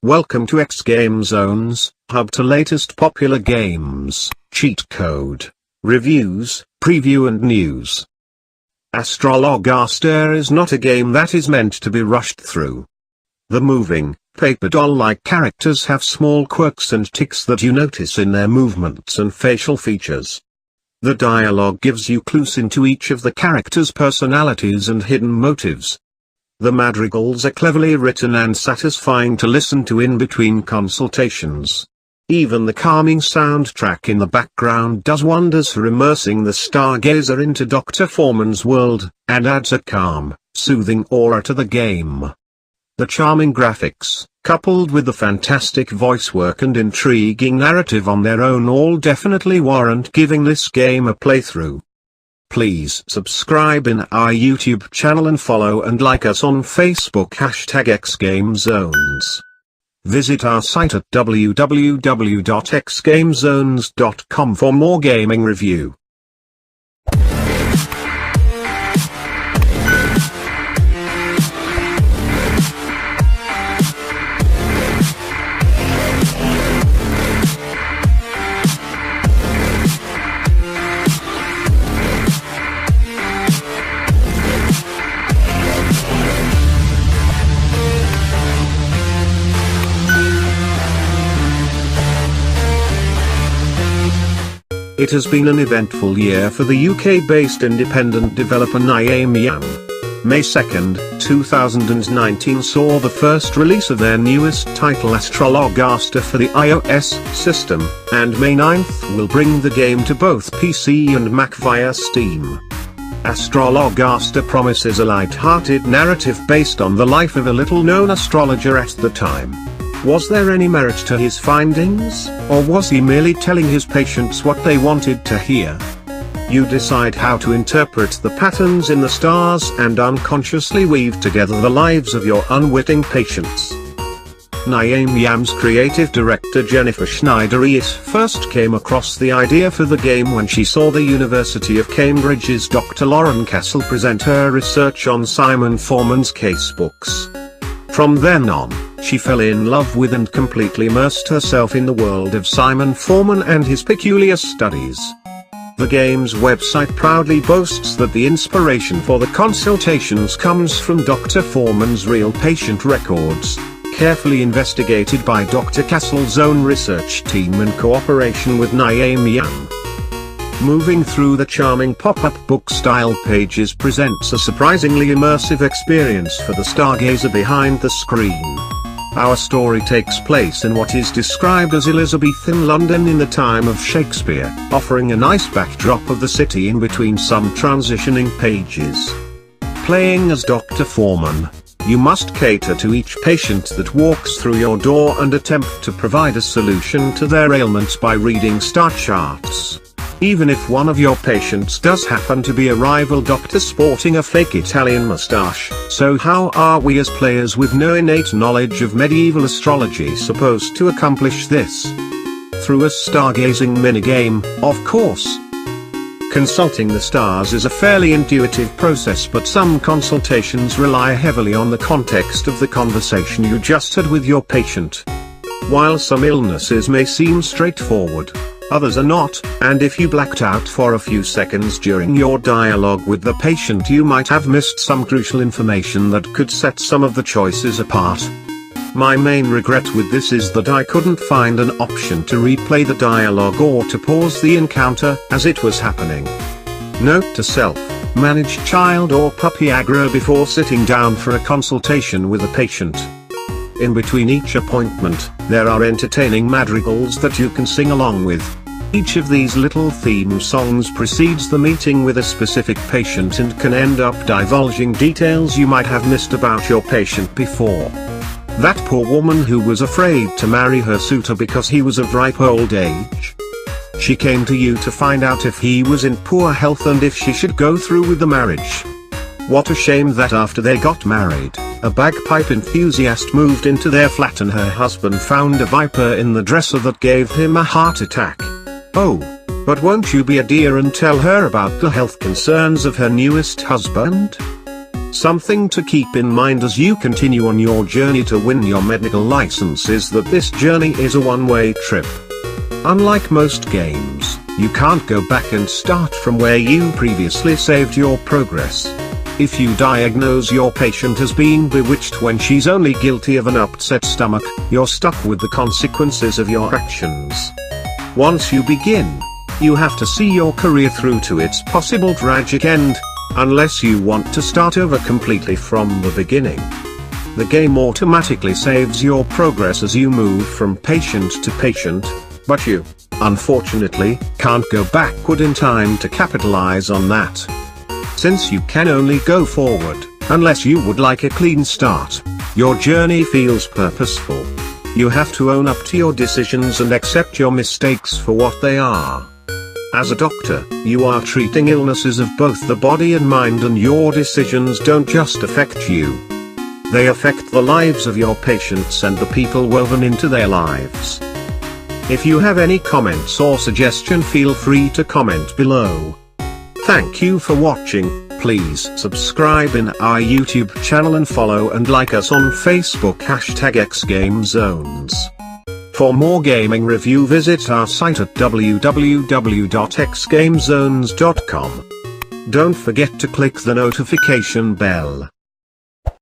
Welcome to xGameZones, hub to latest popular games, cheat code, reviews, preview and news. Astrologaster is not a game that is meant to be rushed through. The moving, paper doll-like characters have small quirks and tics that you notice in their movements and facial features. The dialogue gives you clues into each of the characters' personalities and hidden motives. The madrigals are cleverly written and satisfying to listen to in between consultations. Even the calming soundtrack in the background does wonders for immersing the stargazer into Dr. Foreman's world, and adds a calm, soothing aura to the game. The charming graphics, coupled with the fantastic voice work and intriguing narrative on their own, all definitely warrant giving this game a playthrough. Please subscribe in our YouTube channel and follow and like us on Facebook #xGameZones. Visit our site at www.xgamezones.com for more gaming review. It has been an eventful year for the UK-based independent developer xGameZones. May 2, 2019 saw the first release of their newest title Astrologaster for the iOS system, and May 9th will bring the game to both PC and Mac via Steam. Astrologaster promises a light-hearted narrative based on the life of a little-known astrologer at the time. Was there any merit to his findings, or was he merely telling his patients what they wanted to hear? You decide how to interpret the patterns in the stars and unconsciously weave together the lives of your unwitting patients. xGameZones creative director Jennifer Schneider-Eis first came across the idea for the game when she saw the University of Cambridge's Dr. Lauren Castle present her research on Simon Foreman's casebooks. From then on, she fell in love with and completely immersed herself in the world of Simon Foreman and his peculiar studies. The game's website proudly boasts that the inspiration for the consultations comes from Dr. Foreman's real patient records, carefully investigated by Dr. Castle's own research team in cooperation with xGameZones. Moving through the charming pop-up book-style pages presents a surprisingly immersive experience for the stargazer behind the screen. Our story takes place in what is described as Elizabethan London in the time of Shakespeare, offering a nice backdrop of the city in between some transitioning pages. Playing as Dr. Foreman, you must cater to each patient that walks through your door and attempt to provide a solution to their ailments by reading star charts. Even if one of your patients does happen to be a rival doctor sporting a fake Italian mustache, so how are we as players with no innate knowledge of medieval astrology supposed to accomplish this? Through a stargazing minigame, of course. Consulting the stars is a fairly intuitive process, but some consultations rely heavily on the context of the conversation you just had with your patient. While some illnesses may seem straightforward, others are not, and if you blacked out for a few seconds during your dialogue with the patient, you might have missed some crucial information that could set some of the choices apart. My main regret with this is that I couldn't find an option to replay the dialogue or to pause the encounter as it was happening. Note to self: manage child or puppy aggro before sitting down for a consultation with a patient. In between each appointment, there are entertaining madrigals that you can sing along with. Each of these little theme songs precedes the meeting with a specific patient and can end up divulging details you might have missed about your patient before. That poor woman who was afraid to marry her suitor because he was of ripe old age. She came to you to find out if he was in poor health and if she should go through with the marriage. What a shame that after they got married, a bagpipe enthusiast moved into their flat and her husband found a viper in the dresser that gave him a heart attack. Oh, but won't you be a dear and tell her about the health concerns of her newest husband? Something to keep in mind as you continue on your journey to win your medical license is that this journey is a one-way trip. Unlike most games, you can't go back and start from where you previously saved your progress. If you diagnose your patient as being bewitched when she's only guilty of an upset stomach, you're stuck with the consequences of your actions. Once you begin, you have to see your career through to its possible tragic end, unless you want to start over completely from the beginning. The game automatically saves your progress as you move from patient to patient, but you, unfortunately, can't go backward in time to capitalize on that. Since you can only go forward, unless you would like a clean start, your journey feels purposeful. You have to own up to your decisions and accept your mistakes for what they are. As a doctor, you are treating illnesses of both the body and mind, and your decisions don't just affect you. They affect the lives of your patients and the people woven into their lives. If you have any comments or suggestion, feel free to comment below. Thank you for watching. Please subscribe in our YouTube channel and follow and like us on Facebook #xGameZones. For more gaming review, visit our site at www.xgamezones.com. Don't forget to click the notification bell.